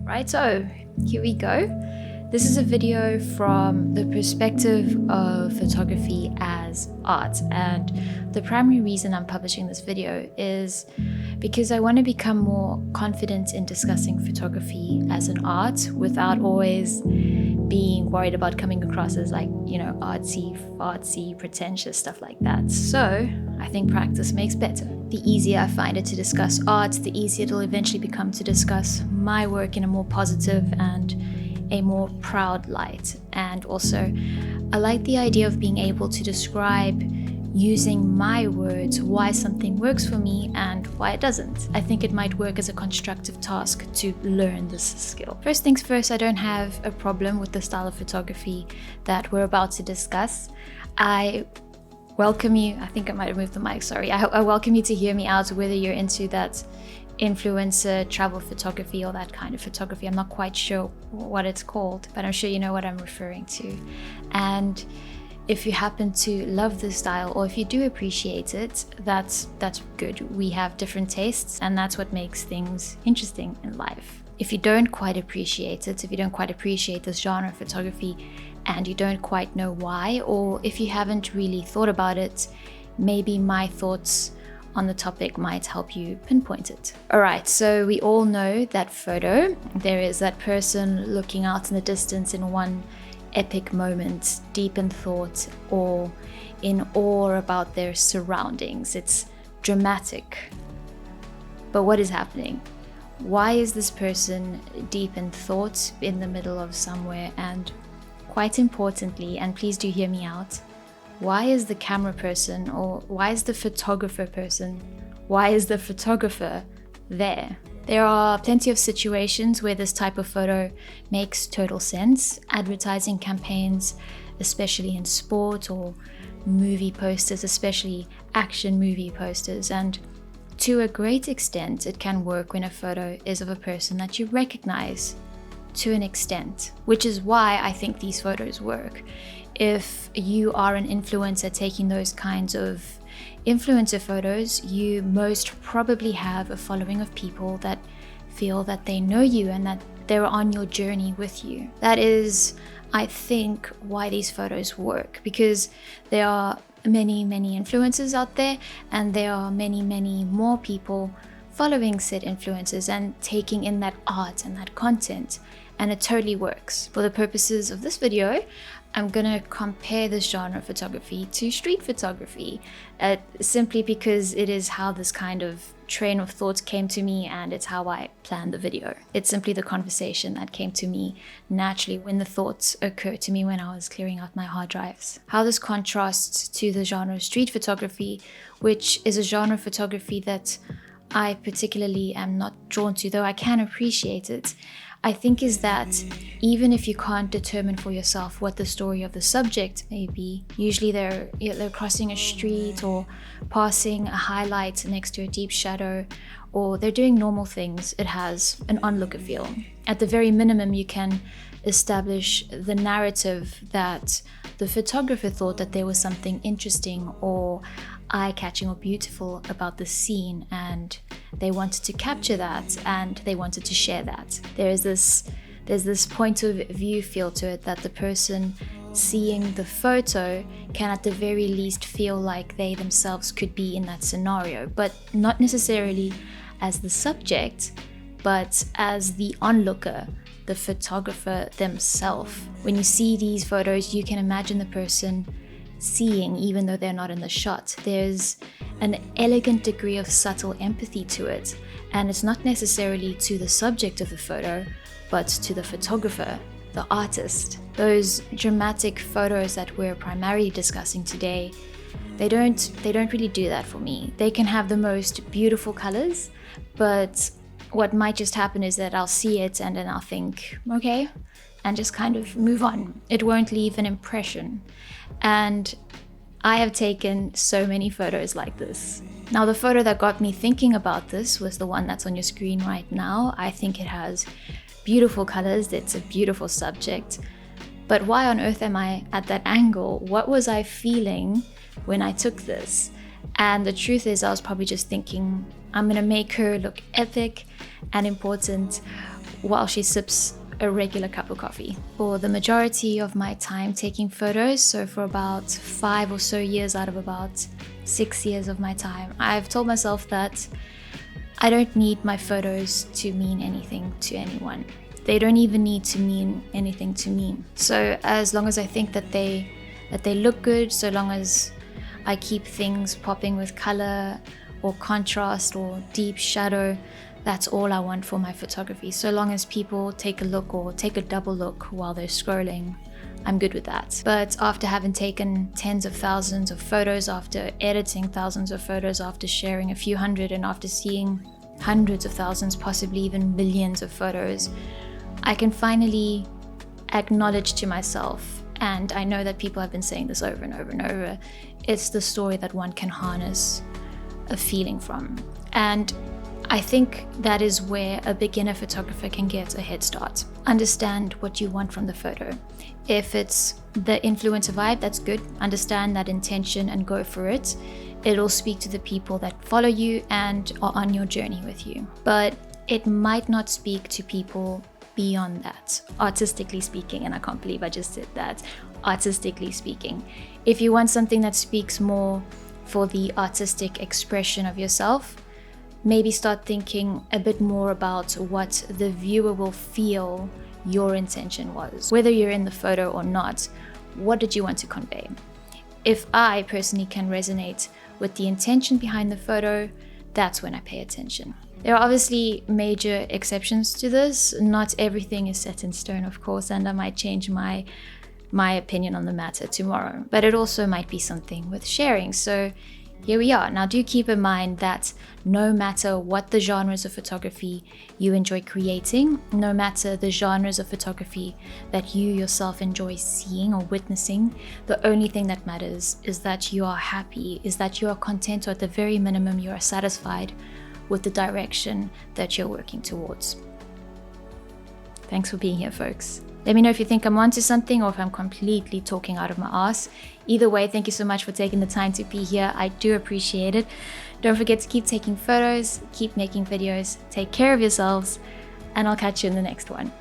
Right, so here we go. This is a video from the perspective of photography as art, and the primary reason I'm publishing this video is because I want to become more confident in discussing photography as an art without always being worried about coming across as artsy, fartsy, pretentious, stuff like that. So I think practice makes better. The easier I find it to discuss art, the easier it'll eventually become to discuss my work in a more positive and a more proud light. And also, I like the idea of being able to describe using my words why something works for me and why it doesn't. I think it might work as a constructive task to learn this skill. First things first, I don't have a problem with the style of photography that we're about to discuss. I welcome you, I think I might have moved the mic, sorry. I welcome you to hear me out, whether you're into that influencer, travel photography, or that kind of photography. I'm not quite sure what it's called, but I'm sure you know what I'm referring to. And if you happen to love this style, or if you do appreciate it, that's good. We have different tastes, and that's what makes things interesting in life. If you don't quite appreciate it, if you don't quite appreciate this genre of photography, and you don't quite know why, or if you haven't really thought about it, maybe my thoughts on the topic might help you pinpoint it. Alright, so we all know that photo. There is that person looking out in the distance in one epic moment, deep in thought or in awe about their surroundings. It's dramatic. But what is happening? Why is this person deep in thought in the middle of somewhere? And quite importantly, and please do hear me out, why is the camera person, or why is the photographer person, why is the photographer there? There are plenty of situations where this type of photo makes total sense. Advertising campaigns, especially in sport, or movie posters, especially action movie posters. And to a great extent, it can work when a photo is of a person that you recognize to an extent, which is why I think these photos work. If you are an influencer taking those kinds of influencer photos, you most probably have a following of people that feel that they know you and that they're on your journey with you. That is, I think, why these photos work, because there are many influencers out there, and there are many more people following said influencers and taking in that art and that content, and it totally works. For the purposes of this video, I'm gonna compare this genre of photography to street photography, simply because it is how this kind of train of thought came to me, and it's how I planned the video. It's simply the conversation that came to me naturally when the thoughts occurred to me when I was clearing out my hard drives. How this contrasts to the genre of street photography, which is a genre of photography that I particularly am not drawn to, though I can appreciate it, I think, is that even if you can't determine for yourself what the story of the subject may be, usually they're crossing a street or passing a highlight next to a deep shadow, or they're doing normal things, it has an onlooker feel. At the very minimum, you can establish the narrative that the photographer thought that there was something interesting or eye-catching or beautiful about the scene, and they wanted to capture that and they wanted to share that. There's this point of view feel to it that the person seeing the photo can at the very least feel like they themselves could be in that scenario, but not necessarily as the subject, but as the onlooker, the photographer themselves. When you see these photos, you can imagine the person seeing, even though they're not in the shot. There's an elegant degree of subtle empathy to it, and it's not necessarily to the subject of the photo, but to the photographer, the artist. Those dramatic photos that we're primarily discussing today, they don't really do that for me. They can have the most beautiful colors, but what might just happen is that I'll see it and then I'll think, okay, and just kind of move on. It won't leave an impression. And I have taken so many photos like this. Now, the photo that got me thinking about this was the one that's on your screen right now. I think it has beautiful colors, it's a beautiful subject. But why on earth am I at that angle? What was I feeling when I took this? And the truth is, I was probably just thinking, I'm gonna make her look epic and important while she sips a regular cup of coffee. For the majority of my time taking photos, so for about 5 or so years out of about 6 years of my time, I've told myself that I don't need my photos to mean anything to anyone. They don't even need to mean anything to me. So as long as I think that they look good, so long as I keep things popping with color or contrast or deep shadow, that's all I want for my photography. So long as people take a look or take a double look while they're scrolling, I'm good with that. But after having taken tens of thousands of photos, after editing thousands of photos, after sharing a few hundred, and after seeing hundreds of thousands, possibly even millions of photos, I can finally acknowledge to myself, and I know that people have been saying this over and over and over, it's the story that one can harness a feeling from. And I think that is where a beginner photographer can get a head start. Understand what you want from the photo. If it's the influencer vibe, that's good. Understand that intention and go for it. It'll speak to the people that follow you and are on your journey with you. But it might not speak to people beyond that, artistically speaking, and I can't believe I just said that, artistically speaking. If you want something that speaks more for the artistic expression of yourself, maybe start thinking a bit more about what the viewer will feel your intention was. Whether you're in the photo or not, what did you want to convey? If I personally can resonate with the intention behind the photo, that's when I pay attention. There are obviously major exceptions to this. Not everything is set in stone, of course, and I might change my opinion on the matter tomorrow, but it also might be something worth sharing. So here we are. Now, do keep in mind that no matter what the genres of photography you enjoy creating, no matter the genres of photography that you yourself enjoy seeing or witnessing, the only thing that matters is that you are happy, is that you are content, or at the very minimum, you are satisfied with the direction that you're working towards. Thanks for being here, folks. Let me know if you think I'm onto something or if I'm completely talking out of my ass. Either way, thank you so much for taking the time to be here. I do appreciate it. Don't forget to keep taking photos, keep making videos, take care of yourselves, and I'll catch you in the next one.